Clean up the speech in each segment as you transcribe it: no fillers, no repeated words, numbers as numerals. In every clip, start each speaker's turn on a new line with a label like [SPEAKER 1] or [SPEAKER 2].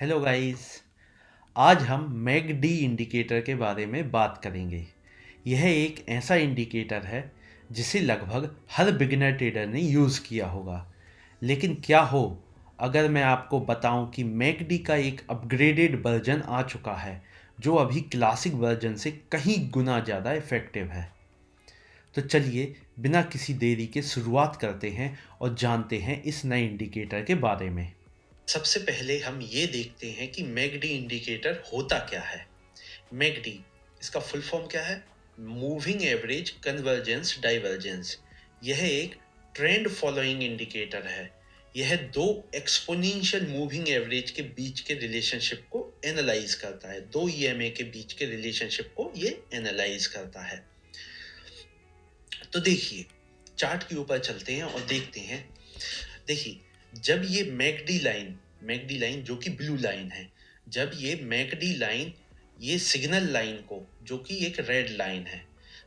[SPEAKER 1] Hello guys. आज हम McD indicator के बारे में बात करेंगे। यह एक ऐसा इंडिकेटर है जिसे लगभग हर बिगिनर ट्रेडर ने यूज़ किया होगा। लेकिन क्या हो अगर मैं आपको बताऊं कि मैकडी का एक अपग्रेडेड वर्जन आ चुका है जो अभी क्लासिक वर्जन से कहीं गुना ज़्यादा इफ़ेक्टिव है। तो चलिए बिना किसी देरी के शुरुआत करते हैं और जानते हैं इस नए इंडिकेटर के बारे में। सबसे पहले हम ये देखते हैं कि मैकडी इंडिकेटर होता क्या है। मैकडी इसका फुल फॉर्म क्या है? Moving average convergence divergence. यह एक ट्रेंड फॉलोइंग इंडिकेटर है। यह दो एक्सपोनेंशियल मूविंग एवरेज के बीच के रिलेशनशिप को एनालाइज करता है। दो ईएमए के बीच के रिलेशनशिप को ये एनालाइज करता है। तो देखिए चार्ट के ऊपर चलते हैं और देखते हैं। देखिए जब ये मैकडी लाइन जो कि ब्लू लाइन है, जब ये मैकडी लाइन ये सिग्नल लाइन को जो कि एक रेड लाइन है,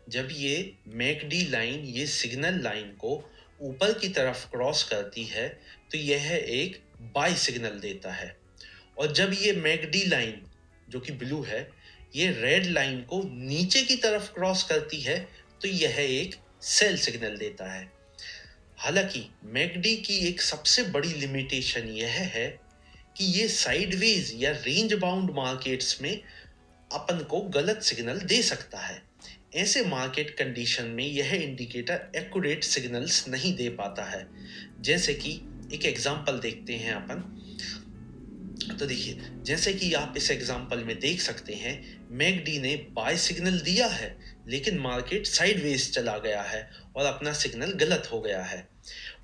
[SPEAKER 1] जब ये मैकडी लाइन ये सिग्नल लाइन को ऊपर की तरफ क्रॉस करती है तो यह एक बाय सिग्नल देता है। और जब ये मैकडी लाइन जो कि ब्लू है ये रेड लाइन को नीचे की तरफ क्रॉस करती है तो यह एक सेल सिग्नल देता है। हालांकि मैकडी की एक सबसे बड़ी लिमिटेशन यह है कि ये साइडवेज या रेंज बाउंड मार्केट्स में अपन को गलत सिग्नल दे सकता है। ऐसे मार्केट कंडीशन में यह इंडिकेटर एक्यूरेट सिग्नल्स नहीं दे पाता है। जैसे कि एक एग्जांपल देखते हैं अपन। तो देखिए जैसे कि आप इस एग्जांपल में देख सकते हैं, मैकडी ने बाय सिग्नल दिया है लेकिन मार्केट साइडवेज चला गया है और अपना सिग्नल गलत हो गया है।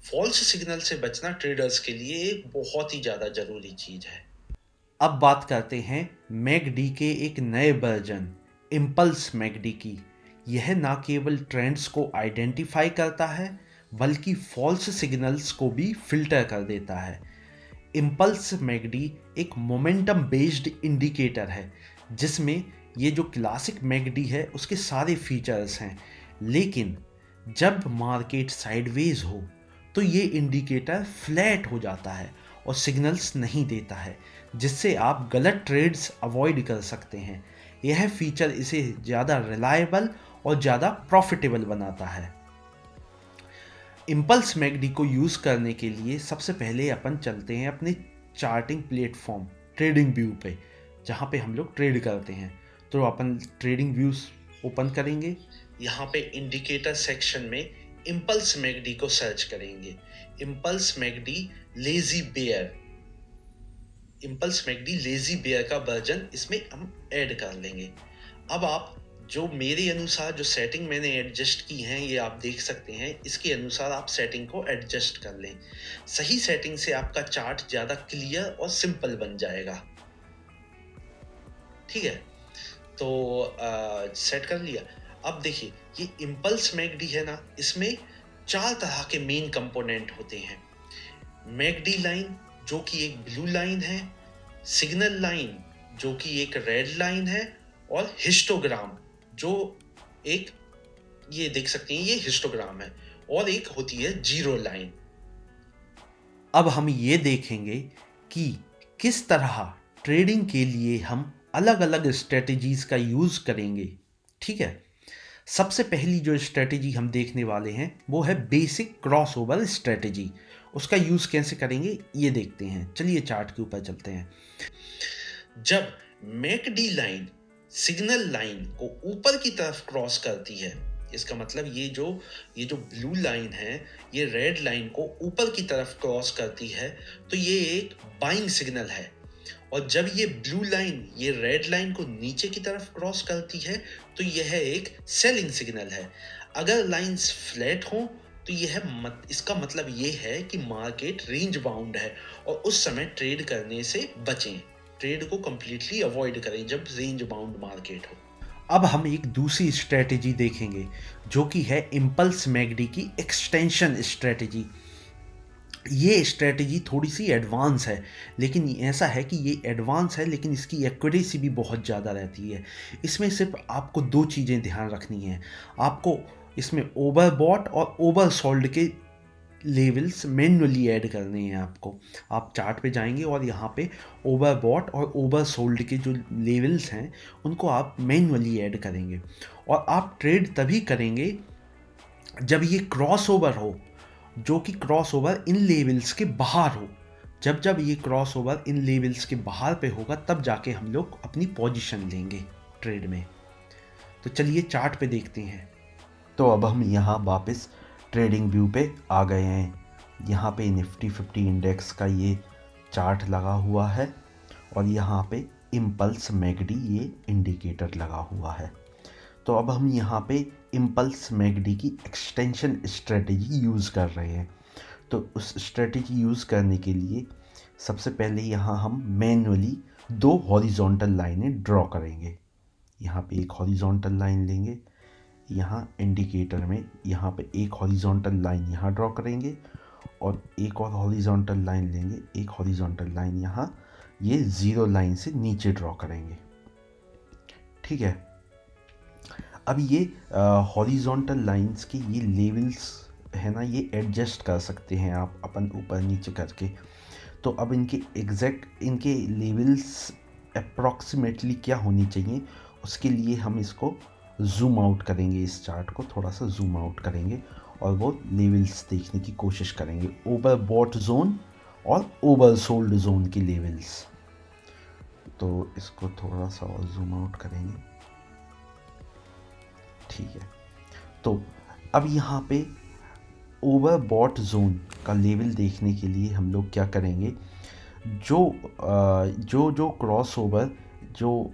[SPEAKER 1] फॉल्स सिग्नल से बचना ट्रेडर्स के लिए एक बहुत ही ज़्यादा ज़रूरी चीज़ है। अब बात करते हैं मैकडी के एक नए वर्जन इम्पल्स मैकडी की। यह ना केवल ट्रेंड्स को आइडेंटिफाई करता है बल्कि फॉल्स सिग्नल्स को भी फिल्टर कर देता है। इम्पल्स मैकडी एक मोमेंटम बेस्ड इंडिकेटर है जिसमें ये जो क्लासिक मैकडी है उसके सारे फीचर्स हैं, लेकिन जब मार्केट साइडवेज हो तो ये इंडिकेटर फ्लैट हो जाता है और सिग्नल्स नहीं देता है, जिससे आप गलत ट्रेड्स अवॉइड कर सकते हैं। यह फीचर इसे ज़्यादा रिलायबल और ज़्यादा प्रॉफिटेबल बनाता है। इम्पल्स मैकडी को यूज़ करने के लिए सबसे पहले अपन चलते हैं अपने चार्टिंग प्लेटफॉर्म ट्रेडिंग व्यू पे, जहाँ पे हम लोग ट्रेड करते हैं। तो अपन ट्रेडिंग व्यूज ओपन करेंगे। यहाँ पे इंडिकेटर सेक्शन में इम्पल्स मैकडी को सर्च करेंगे। Impulse MACD lazy bear, impulse MACD lazy bear का वर्जन इसमें हम ऐड कर लेंगे। अब आप जो मेरे अनुसार जो सेटिंग मैंने एडजस्ट की हैं ये आप देख सकते हैं, इसके अनुसार आप सेटिंग को एडजस्ट कर लें। सही सेटिंग से आपका चार्ट ज़्यादा क्लियर और सिंपल बन जाएगा। ठीक है, तो सेट कर लिया। अब देखिए ये इम्पल्स मैकडी है ना, इसमें 4 तरह के मेन कंपोनेंट होते हैं। मैकडी लाइन जो कि एक ब्लू लाइन है, सिग्नल लाइन जो कि एक रेड लाइन है, और हिस्टोग्राम जो एक ये देख सकते हैं ये हिस्टोग्राम है, और एक होती है जीरो लाइन। अब हम ये देखेंगे कि किस तरह ट्रेडिंग के लिए हम अलग अलग स्ट्रेटजीज का यूज़ करेंगे। ठीक है, सबसे पहली जो स्ट्रेटजी हम देखने वाले हैं वो है बेसिक क्रॉसओवर स्ट्रेटजी। उसका यूज़ कैसे करेंगे ये देखते हैं। चलिए चार्ट के ऊपर चलते हैं। जब मैकडी लाइन सिग्नल लाइन को ऊपर की तरफ क्रॉस करती है, इसका मतलब ये जो ब्लू लाइन है ये रेड लाइन को ऊपर की तरफ क्रॉस करती है तो ये एक बाइंग सिग्नल है। और जब ये ब्लू लाइन ये रेड लाइन को नीचे की तरफ क्रॉस करती है तो यह एक सेलिंग सिग्नल है। अगर लाइंस फ्लैट हों तो इसका मतलब ये है कि मार्केट रेंज बाउंड है और उस समय ट्रेड करने से बचें, ट्रेड को कंप्लीटली अवॉइड करें जब रेंज बाउंड मार्केट हो। अब हम एक दूसरी स्ट्रेटजी देखेंगे जो कि है इम्पल्स मैकडी की एक्सटेंशन स्ट्रेटजी। ये स्ट्रेटजी थोड़ी सी एडवांस है, लेकिन ऐसा है कि ये एडवांस है लेकिन इसकी एक्यूरेसी भी बहुत ज़्यादा रहती है। इसमें सिर्फ आपको 2 चीज़ें ध्यान रखनी है। आपको इसमें ओवरबॉट और ओवरसोल्ड के लेवल्स मैन्युअली ऐड करने हैं आपको। आप चार्ट पे जाएंगे और यहाँ पे ओवरबॉट और ओवरसोल्ड के जो लेवल्स हैं उनको आप मैन्युअली ऐड करेंगे। और आप ट्रेड तभी करेंगे जब ये क्रॉस ओवर हो, जो कि क्रॉस ओवर इन लेवल्स के बाहर हो। जब जब ये क्रॉस ओवर इन लेवल्स के बाहर पे होगा तब जाके हम लोग अपनी पोजीशन लेंगे ट्रेड में। तो चलिए चार्ट पे देखते हैं। तो अब हम यहाँ वापस ट्रेडिंग व्यू पे आ गए हैं। यहाँ पे निफ्टी 50 इंडेक्स का ये चार्ट लगा हुआ है और यहाँ पे इम्पल्स मैकडी ये इंडिकेटर लगा हुआ है। तो अब हम यहाँ पे इम्पल्स मैकडी की एक्सटेंशन स्ट्रेटजी यूज़ कर रहे हैं। तो उस स्ट्रेटजी यूज़ करने के लिए सबसे पहले यहाँ हम मैन्युअली 2 हॉरिजॉन्टल लाइनें ड्रॉ करेंगे। यहाँ पे एक हॉरिजॉन्टल लाइन लेंगे, यहाँ इंडिकेटर में यहाँ पे एक हॉरिजॉन्टल लाइन यहाँ ड्रॉ करेंगे और एक और हॉरिजॉन्टल लाइन लेंगे, एक हॉरिजॉन्टल लाइन यहाँ ये ज़ीरो लाइन से नीचे ड्रॉ करेंगे। ठीक है, अब ये हॉरिजॉन्टल लाइंस के ये लेवल्स है ना, ये एडजस्ट कर सकते हैं आप अपन ऊपर नीचे करके। तो अब इनके लेवल्स अप्रॉक्सीमेटली क्या होनी चाहिए, उसके लिए हम इसको जूम आउट करेंगे, इस चार्ट को थोड़ा सा जूम आउट करेंगे और वो लेवल्स देखने की कोशिश करेंगे, ओवरबॉट जोन और ओवरसोल्ड जोन की लेवल्स। तो इसको थोड़ा सा और जूम आउट करेंगे। ठीक है, तो अब यहाँ पे ओवरबॉट जोन का लेवल देखने के लिए हम लोग क्या करेंगे, जो क्रॉस ओवर जो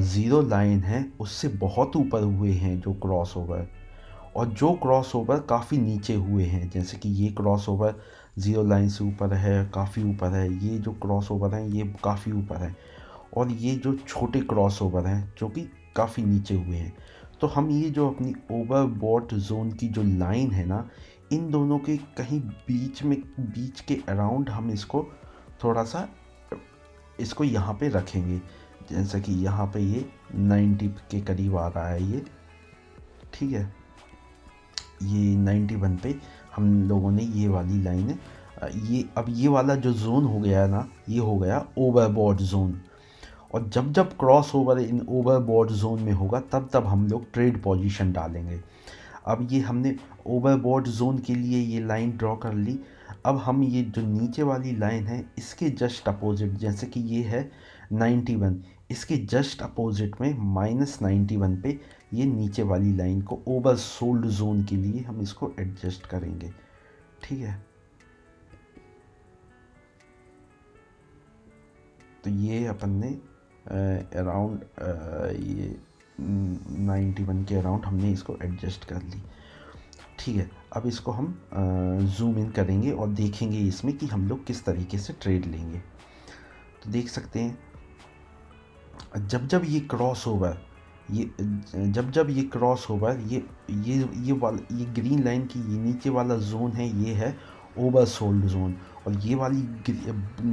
[SPEAKER 1] ज़ीरो लाइन है उससे बहुत ऊपर हुए हैं जो क्रॉस ओवर, और जो क्रॉस ओवर काफ़ी नीचे हुए हैं, जैसे कि ये क्रॉस ओवर ज़ीरो लाइन से ऊपर है, काफ़ी ऊपर है, ये जो क्रॉस ओवर हैं ये काफ़ी ऊपर है, और ये जो छोटे क्रॉस ओवर हैं जो कि काफ़ी नीचे हुए हैं। तो हम ये जो अपनी ओवरबॉट जोन की जो लाइन है ना, इन दोनों के कहीं बीच के अराउंड हम इसको थोड़ा सा इसको यहाँ पे रखेंगे, जैसा कि यहाँ पे ये 90 के करीब आ रहा है ये। ठीक है, ये 91 पे हम लोगों ने ये वाली लाइन है, ये अब ये वाला जो जोन हो गया ना, ये हो गया ओवरबॉट जोन। और जब जब cross over in overbought zone में होगा तब तब हम लोग ट्रेड पोजीशन डालेंगे। अब ये हमने ओवरबॉट जोन के लिए ये लाइन ड्रॉ कर ली। अब हम ये जो नीचे वाली लाइन है इसके जस्ट अपोजिट, जैसे कि ये है 91, इसके जस्ट अपोजिट में -91 पे ये नीचे वाली लाइन को ओवरसोल्ड जोन के लिए हम इसको एडजस्ट करेंगे। ठीक है, तो ये अपन ने अराउंड ये 91 के अराउंड हमने इसको एडजस्ट कर ली। ठीक है, अब इसको हम जूम इन करेंगे और देखेंगे इसमें कि हम लोग किस तरीके से ट्रेड लेंगे। तो देख सकते हैं जब जब ये क्रॉस ओवर ये ग्रीन लाइन की ये नीचे वाला जोन है, ये है ओवरसोल्ड जोन, और ये वाली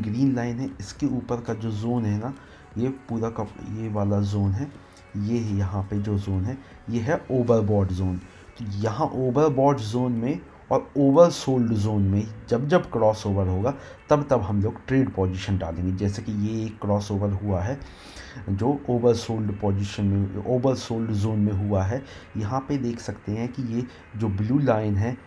[SPEAKER 1] ग्रीन लाइन है इसके ऊपर का जो जोन है ना, ये पूरा का ये वाला जोन है, ये यहाँ पे जो जोन है ये है ओवरबॉट जोन। तो यहाँ ओवरबॉट जोन में और ओवरसोल्ड जोन में जब जब क्रॉस ओवर होगा तब तब हम लोग ट्रेड पोजीशन डालेंगे। जैसे कि ये एक क्रॉस ओवर हुआ है जो ओवरसोल्ड जोन में हुआ है। यहाँ पे देख सकते हैं कि ये जो ब्लू लाइन है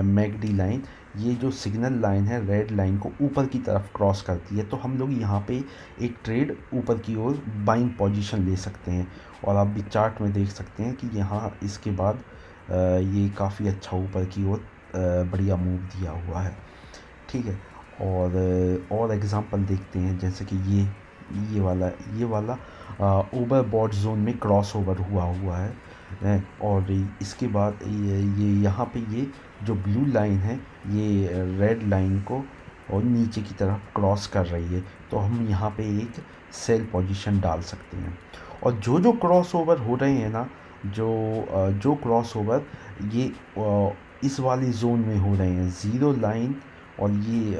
[SPEAKER 1] मैकडी लाइन, ये जो सिग्नल लाइन है रेड लाइन को ऊपर की तरफ क्रॉस करती है। तो हम लोग यहाँ पे एक ट्रेड ऊपर की ओर बाइंग पोजीशन ले सकते हैं। और आप भी चार्ट में देख सकते हैं कि यहाँ इसके बाद ये काफ़ी अच्छा ऊपर की ओर बढ़िया मूव दिया हुआ है। ठीक है, और एग्जांपल देखते हैं, जैसे कि ये वाला ओवरबॉट जोन में क्रॉस ओवर हुआ है, और इसके बाद ये यहाँ पे ये जो ब्लू लाइन है ये रेड लाइन को और नीचे की तरफ क्रॉस कर रही है। तो हम यहाँ पे एक सेल पोजीशन डाल सकते हैं। और जो क्रॉस ओवर हो रहे हैं ना, जो क्रॉस ओवर ये इस वाली जोन में हो रहे हैं, ज़ीरो लाइन और ये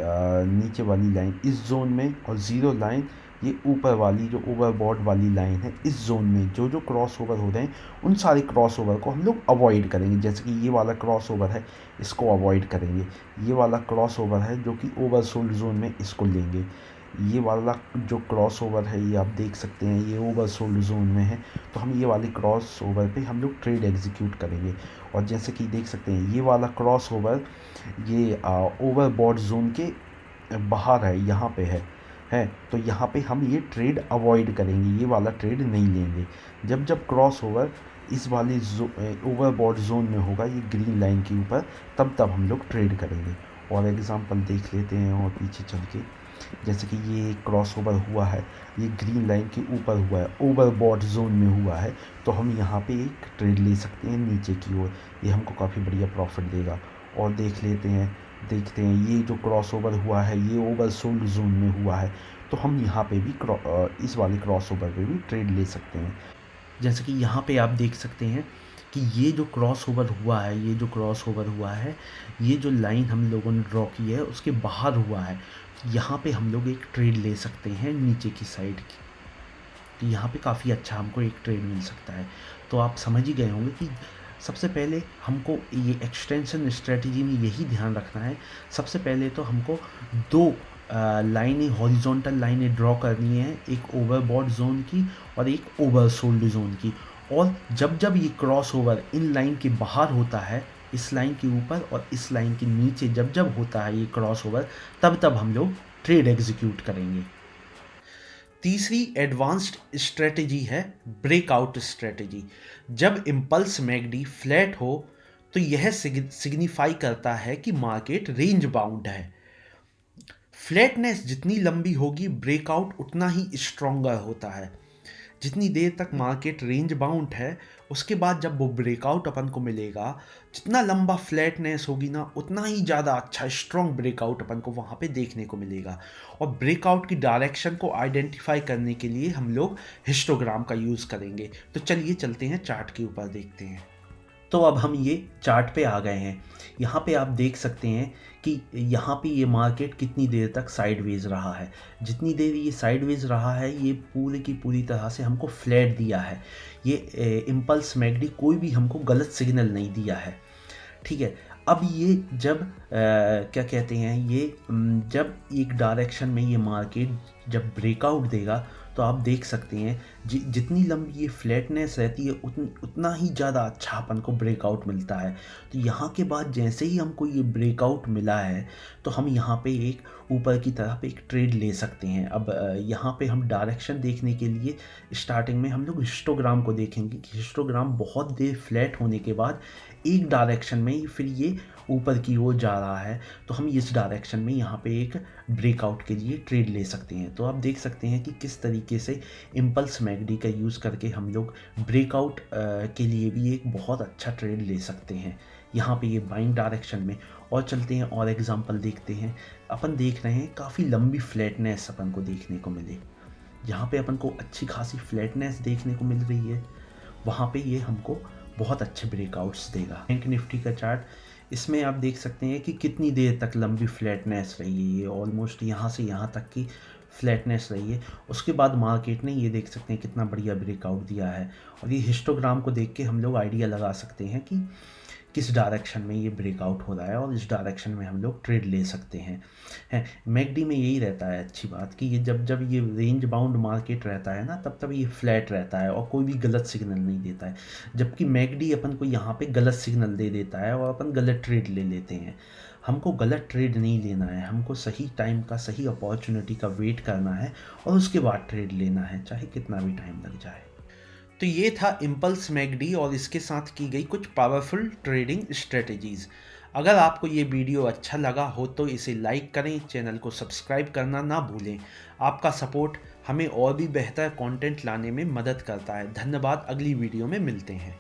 [SPEAKER 1] नीचे वाली लाइन इस जोन में, और ज़ीरो लाइन
[SPEAKER 2] ये ऊपर वाली जो ओवरबॉट वाली लाइन है, इस जोन में जो जो क्रॉस ओवर हो रहे हैं उन सारे क्रॉस ओवर को हम लोग अवॉइड करेंगे। जैसे कि ये वाला क्रॉस ओवर है, इसको अवॉइड करेंगे। ये वाला क्रॉस ओवर है जो कि ओवरसोल्ड जोन में, इसको लेंगे। ये वाला जो क्रॉस ओवर है ये आप देख सकते हैं ये ओवरसोल्ड जोन में है, तो हम ये वाली क्रॉस ओवर पे हम लोग ट्रेड एग्जीक्यूट करेंगे। और जैसे कि देख सकते हैं ये वाला क्रॉस ओवर ये ओवरबॉट जोन के बाहर है, यहाँ पे है तो यहाँ पे हम ये ट्रेड अवॉइड करेंगे, ये वाला ट्रेड नहीं लेंगे। जब जब क्रॉस ओवर इस वाली ओवरबॉट जोन में होगा, ये ग्रीन लाइन के ऊपर, तब तब हम लोग ट्रेड करेंगे। और एग्जांपल देख लेते हैं और पीछे चल के, जैसे कि ये क्रॉस ओवर हुआ है, ये ग्रीन लाइन के ऊपर हुआ है, ओवरबॉट जोन में हुआ है, तो हम यहाँ पे एक ट्रेड ले सकते हैं नीचे की ओर, ये हमको काफ़ी बढ़िया प्रॉफिट देगा। और देखते हैं ये जो क्रॉस ओवर हुआ है ये ओवरसोल्ड जोन में हुआ है, तो हम यहाँ पे भी इस वाले क्रॉस ओवर पे भी ट्रेड ले सकते हैं।
[SPEAKER 1] जैसे कि यहाँ पे आप देख सकते हैं कि ये जो क्रॉस ओवर हुआ है, ये जो क्रॉस ओवर हुआ है, ये जो लाइन हम लोगों ने ड्रॉ की है उसके बाहर हुआ है। यहाँ पे हम लोग एक ट्रेड ले सकते हैं नीचे की साइड की, तो यहाँ पे काफ़ी अच्छा हमको एक ट्रेड मिल सकता है। तो आप समझ ही गए होंगे कि सबसे पहले हमको ये एक्सटेंशन स्ट्रेटजी में यही ध्यान रखना है। सबसे पहले तो हमको दो लाइनें, हॉरिजॉन्टल लाइनें ड्रॉ करनी है, एक ओवरबॉट जोन की और एक ओवरसोल्ड जोन की। और जब जब ये क्रॉस ओवर इन लाइन के बाहर होता है, इस लाइन के ऊपर और इस लाइन के नीचे जब जब होता है ये क्रॉस ओवर, तब तब हम लोग ट्रेड एग्जीक्यूट करेंगे। तीसरी एडवांस्ड स्ट्रेटजी है ब्रेकआउट स्ट्रेटजी। जब इम्पल्स मैगडी फ्लैट हो तो यह सिग्निफाई करता है कि मार्केट रेंज बाउंड है। फ्लैटनेस जितनी लंबी होगी, ब्रेकआउट उतना ही स्ट्रॉन्गर होता है। जितनी देर तक मार्केट रेंज बाउंड है, उसके बाद जब वो ब्रेकआउट अपन को मिलेगा, जितना लंबा फ्लैटनेस होगी ना, उतना ही ज़्यादा अच्छा स्ट्रॉन्ग ब्रेकआउट अपन को वहाँ पे देखने को मिलेगा। और ब्रेकआउट की डायरेक्शन को आइडेंटिफाई करने के लिए हम लोग हिस्टोग्राम का यूज़ करेंगे। तो चलिए चलते हैं चार्ट के ऊपर देखते हैं। तो अब हम ये चार्ट पे आ गए हैं। यहाँ पे आप देख सकते हैं कि यहाँ पे ये मार्केट कितनी देर तक साइडवेज रहा है। जितनी देर ये साइडवेज रहा है, ये पूरी की पूरी तरह से हमको फ्लैट दिया है। ये इम्पल्स मैगडी कोई भी हमको गलत सिग्नल नहीं दिया है, ठीक है। अब ये जब क्या कहते हैं, ये जब एक डायरेक्शन में ये मार्केट जब ब्रेकआउट देगा, तो आप देख सकते हैं जितनी लंबी ये फ्लैटनेस रहती है उतना ही ज़्यादा अच्छा अपन को ब्रेकआउट मिलता है। तो यहाँ के बाद जैसे ही हमको ये ब्रेकआउट मिला है, तो हम यहाँ पे एक ऊपर की तरफ एक ट्रेड ले सकते हैं। अब यहाँ पे हम डायरेक्शन देखने के लिए स्टार्टिंग में हम लोग हिस्टोग्राम को देखेंगे कि हिस्टोग्राम बहुत देर फ्लैट होने के बाद एक डायरेक्शन में फिर ये ऊपर की ओर जा रहा है, तो हम इस डायरेक्शन में यहाँ पे एक ब्रेकआउट के लिए ट्रेड ले सकते हैं। तो आप देख सकते हैं कि किस तरीके से इम्पल्स मैगडी का यूज़ करके हम लोग ब्रेकआउट के लिए भी एक बहुत अच्छा ट्रेड ले सकते हैं यहाँ पे ये बाइंग डायरेक्शन में। और चलते हैं और एग्जांपल देखते हैं। अपन देख रहे हैं काफ़ी लंबी फ्लैटनेस अपन को देखने को मिले, जहाँ पे अपन को अच्छी खासी फ्लैटनेस देखने को मिल रही है, वहाँ पे ये हमको बहुत अच्छे ब्रेकआउट्स देगा। बैंक निफ्टी का चार्ट, इसमें आप देख सकते हैं कि कितनी देर तक लंबी फ्लैटनेस रही है। ये ऑलमोस्ट यहाँ से यहाँ तक की फ्लैटनेस रही है। उसके बाद मार्केट ने ये देख सकते हैं कितना बढ़िया ब्रेकआउट दिया है। और ये हिस्टोग्राम को देख के हम लोग आइडिया लगा सकते हैं कि किस डायरेक्शन में ये ब्रेकआउट हो रहा है और इस डायरेक्शन में हम लोग ट्रेड ले सकते हैं। मैगडी में यही रहता है अच्छी बात कि ये जब जब ये रेंज बाउंड मार्केट रहता है ना, तब तब ये फ्लैट रहता है और कोई भी गलत सिग्नल नहीं देता है। जबकि मैगडी अपन को यहाँ पे गलत सिग्नल दे देता है और अपन गलत ट्रेड ले लेते हैं। हमको गलत ट्रेड नहीं लेना है, हमको सही टाइम का, सही अपॉर्चुनिटी का वेट करना है और उसके बाद ट्रेड लेना है, चाहे कितना भी टाइम लग जाए। तो ये था इम्पल्स मैगडी और इसके साथ की गई कुछ पावरफुल ट्रेडिंग स्ट्रेटजीज़। अगर आपको ये वीडियो अच्छा लगा हो तो इसे लाइक करें, चैनल को सब्सक्राइब करना ना भूलें। आपका सपोर्ट हमें और भी बेहतर कंटेंट लाने में मदद करता है। धन्यवाद, अगली वीडियो में मिलते हैं।